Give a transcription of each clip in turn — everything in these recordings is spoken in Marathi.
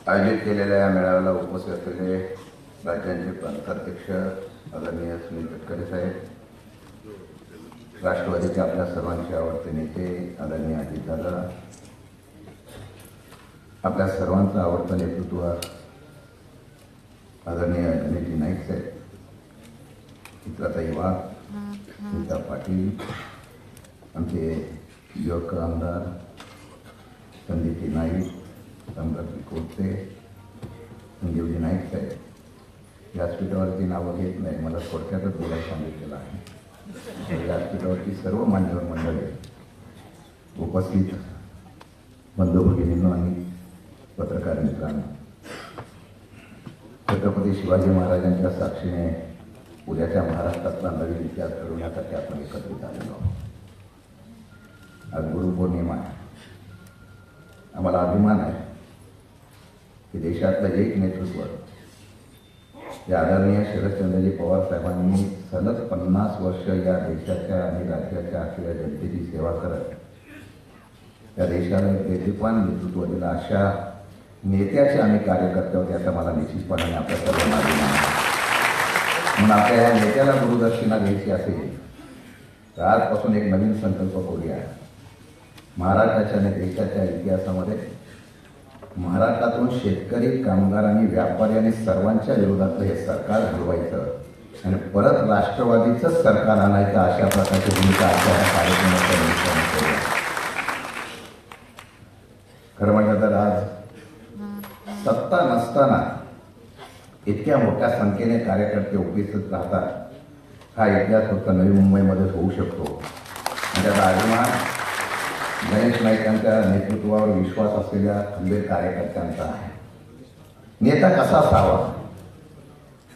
आयोजित केलेल्या या मेळाव्याला उपस्थित असलेले राज्यांचे प्रांताध्यक्ष आदरणीय सुनील तटकरे साहेब, राष्ट्रवादीचे आपल्या सर्वांचे आवडते नेते आदरणीय अजितदादा, आपल्या सर्वांचं आवडतं नेतृत्व आदरणीय गणेशजी नाईक साहेब, चित्राताई वाघ, सुनीता पाटील, आमचे युवक आमदार संदीपजी नाईक, संग्रामजी कोटते, संजीवजी नाईक साहेब, व्यासपीठावरती नावं घेत नाही, मला थोडक्यातच बोलायला सांगितलेलं आहे. व्यासपीठावरती सर्व मान्यवर मंडळी, उपस्थित बंधू भगिनींनो आणि पत्रकार मित्रांनो, छत्रपती शिवाजी महाराजांच्या साक्षीने उद्याच्या महाराष्ट्रातला नवीन इतिहास घडवण्यासाठी आपण एकत्रित आलेलो आहोत. आज गुरुपौर्णिमा आहे. आम्हाला अभिमान आहे की देशातलं एक नेतृत्व या आदरणीय शरदचंद्रजी पवार साहेबांनी सलग 50 वर्ष या देशाच्या आणि राज्याच्या अखिल जनतेची सेवा करत त्या देशाला एक देदीप्यमान नेतृत्व दिलं. अशा नेत्याचे आम्ही कार्यकर्ते होते याचा मला निश्चितपणाने आपल्या सर्वांना अभिमान आहे. म्हणून आपल्या या नेत्याला गुरुदक्षिणा द्यायची असेल तर आजपासून एक नवीन संकल्प करूया. महाराष्ट्राच्या आणि देशाच्या इतिहासामध्ये महाराष्ट्रातून शेतकरी, कामगार आणि व्यापारी आणि सर्वांच्या विरोधातलं हे सरकार हलवायचं आणि परत राष्ट्रवादीचं सरकार आणायचं, अशा प्रकारची भूमिका आजच्या कार्यक्रमाच्या निमित्ताने करूया. खरं म्हटलं तर आज सत्ता नसताना इतक्या मोठ्या संख्येने कार्यकर्ते उपस्थित राहतात, हा इतिहास फक्त नवी मुंबईमध्येच होऊ शकतो. त्याचा अभिमान गणेश नाईकांच्या नेतृत्वावर विश्वास असलेल्या खंबीर कार्यकर्त्यांचा आहे. नेता कसा असावा?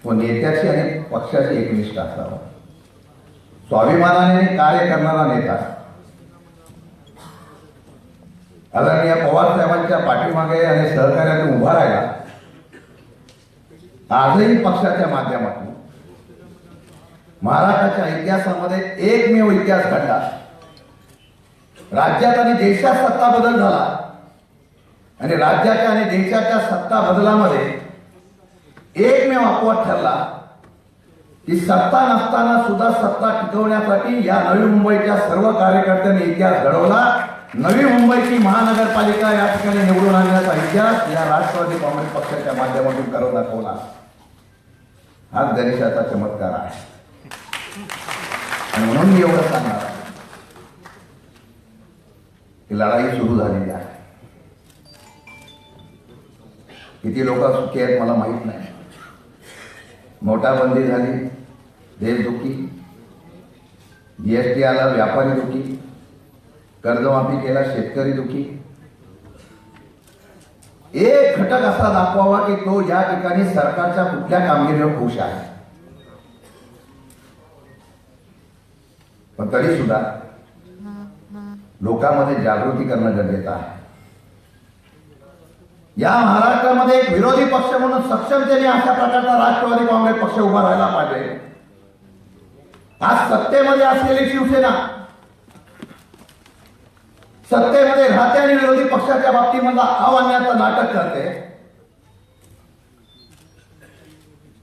तो नेत्याची आणि पक्षाची एकनिष्ठ असावा. स्वाभिमानाने कार्य करणारा नेता. आदरणीय पवार साहेबांच्या पाठीमागे आणि सहकार्यातून उभा राहिला. आजही पक्षाच्या माध्यमातून महाराष्ट्राच्या इतिहासामध्ये एकमेव इतिहास घडला. राज्यात आणि देशात सत्ता बदल झाला आणि राज्याच्या आणि देशाच्या सत्ता बदलामध्ये एकमेव अपवाद ठरला की सत्ता नसताना सुद्धा सत्ता टिकवण्यासाठी या नवी मुंबईच्या सर्व कार्यकर्त्यांनी इतिहास घडवला. नवी मुंबईची महानगरपालिका या ठिकाणी निवडून आणण्याचा इतिहास या राष्ट्रवादी काँग्रेस पक्षाच्या माध्यमातून करून दाखवला. हाच गणेशाचा चमत्कार आहे. आणि म्हणून मी एवढं सांगणार आहे की लढाई सुरू झालेली आहे. किती लोक सुखी आहेत मला माहित नाही. नोटाबंदी झाली, देश दुखी, जीएसटी आला, व्यापारी दुखी, कर्जमाफी केला, शेतकरी दुखी. एक घटक असा दाखवावा की तो या ठिकाणी सरकारच्या कुठल्या कामगिरीवर खुश आहे. पण तरी सुद्धा लोकांमध्ये जागृती करणं गरजेचं आहे. या महाराष्ट्रामध्ये एक विरोधी पक्ष म्हणून सक्षमतेने अशा प्रकारचा राष्ट्रवादी काँग्रेस पक्ष उभा राहायला पाहिजे. आज सत्तेमध्ये असलेली शिवसेना सत्तेमध्ये राहते आणि विरोधी पक्षाच्या बाबतीमधला आव्हानाचं नाटक करते.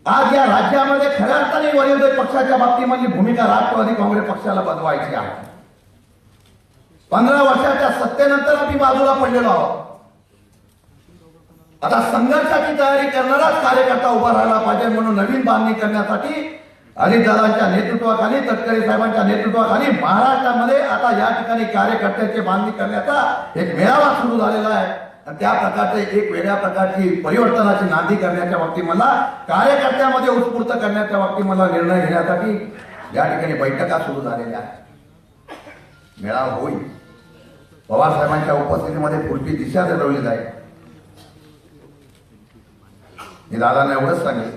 आज या राज्यामध्ये खऱ्या अर्थाने विरोधी पक्षाच्या बाबतीमधली भूमिका राष्ट्रवादी काँग्रेस पक्षाला बदलवायची आहे. 15 वर्षाच्या सत्तेनंतर आम्ही बाजूला पडलेलो आहोत. आता संघर्षाची तयारी करणाराच कार्यकर्ता उभा राहायला पाहिजे. म्हणून नवीन बांधणी करण्यासाठी अजितदादांच्या नेतृत्वाखाली, तटकरे साहेबांच्या नेतृत्वाखाली महाराष्ट्रामध्ये आता या ठिकाणी कार्यकर्त्यांची बांधणी करण्याचा एक मेळावा सुरू झालेला आहे. आणि त्या प्रकारचे एक वेगळ्या प्रकारची परिवर्तनाची नांदी करण्याच्या बाबतीत मला कार्यकर्त्यामध्ये उत्स्फूर्त करण्याच्या बाबतीत मला निर्णय घेण्यासाठी या ठिकाणी बैठका सुरू झालेल्या आहेत. मेळावा होईल. पवार साहेबांच्या उपस्थितीमध्ये पुढची दिशा ठरवली जाईल. मी दादांना एवढंच सांगेल,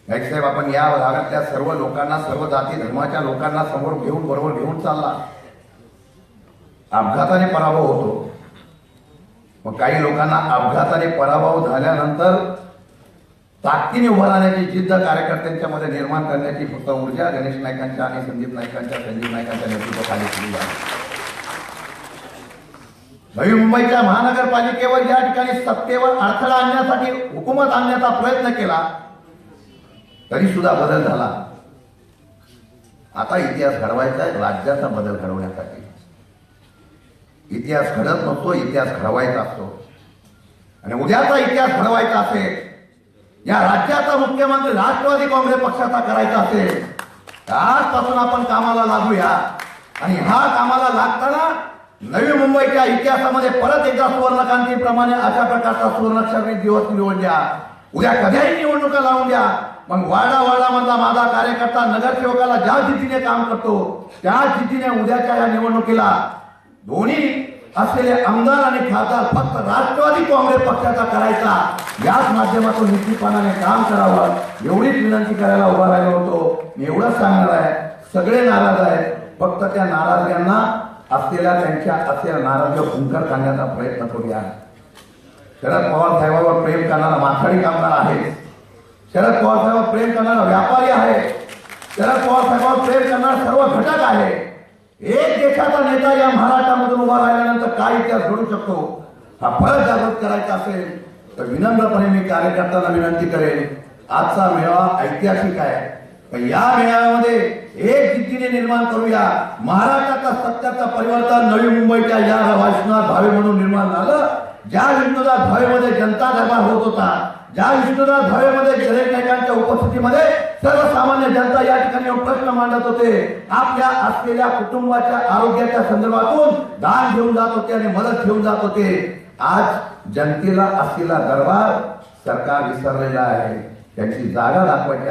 नाईक साहेब, आपण या भागातल्या सर्व लोकांना, सर्व जाती धर्माच्या लोकांना समोर घेऊन, बरोबर घेऊन चालला. अपघाताने पराभव होतो. मग काही लोकांना अपघाताने पराभव झाल्यानंतर ताकदीने उभं राहण्याची जिद्द कार्यकर्त्यांच्या मध्ये निर्माण करण्याची फक्त ऊर्जा गणेश नाईकांच्या आणि संजीव नाईकांच्या नेतृत्वाखाली सुरू झाली. नवी मुंबईच्या महानगरपालिकेवर या ठिकाणी सत्तेवर अडथळा आणण्यासाठी हुकूमत आणण्याचा प्रयत्न केला, तरी सुद्धा बदल झाला. आता इतिहास घडवायचा आहे, राज्याचा बदल घडवण्यासाठी. इतिहास घडत नसतो, इतिहास घडवायचा असतो. आणि उद्याचा इतिहास घडवायचा असेल, या राज्याचा मुख्यमंत्री राष्ट्रवादी काँग्रेस पक्षाचा करायचा असेल, तर आजपासून आपण कामाला लागूया. आणि हा कामाला लागताना नवी मुंबईच्या इतिहासामध्ये परत एकदा सुवर्णकांतीप्रमाणे अशा प्रकारचा सुवर्णाक्षर दिवस निवडून द्या. उद्या कध्याही निवडणुका लावून द्या. मग वाडा मधला माझा कार्यकर्ता नगरसेवकाला ज्या जिद्दीने काम करतो, त्या जिद्दीने उद्याच्या या निवडणुकीला दोन्ही असलेले आमदार आणि खासदार फक्त राष्ट्रवादी काँग्रेस पक्षाचा करायचा, याच माध्यमातून निश्चितपणाने काम करावं, एवढीच विनंती करायला उभा राहिलो होतो. मी एवढंच सांगणार आहे, सगळे नाराज आहेत, फक्त त्या नाराजग्यांना असलेल्या नाराजगिरीवर हुंकार काढण्याचा प्रयत्न करूया. शरद पवार साहेबांवर प्रेम करणारा माथाडी कामगार आहे, शरद पवार साहेबांवर प्रेम करणारा व्यापारी आहे, शरद पवार साहेबांवर प्रेम करणारा सर्व घटक आहे. एक देशाचा नेता या महाराष्ट्रामधून उभा राहिल्यानंतर काय इतिहास घडू शकतो, हा परत जागृत करायचा असेल तर विनम्रपणे मी कार्यकर्त्यांना विनंती करेन. आजचा मेळावा ऐतिहासिक आहे, पण या मेळाव्यामध्ये एक जिद्दीने निर्माण करूया. महाराष्ट्राचा सत्याचं परिवर्तन नवी मुंबईच्या या विष्णुदास भावे म्हणून निर्माण झालं. ज्या विष्णुदास भावेमध्ये जनता दरबार होत होता, ज्या विष्णुदास भावेमध्ये गरीब नायकांच्या उपस्थितीमध्ये सर्वसामान्य जनता या ठिकाणी प्रश्न मांडत होते, आपल्या असलेल्या कुटुंबाच्या आरोग्याच्या संदर्भातून दान घेऊन जात होते आणि मदत घेऊन जात होते. आज जनतेला असलेला दरबार सरकार विसरलेला आहे. त्यांची जागा दाखवायची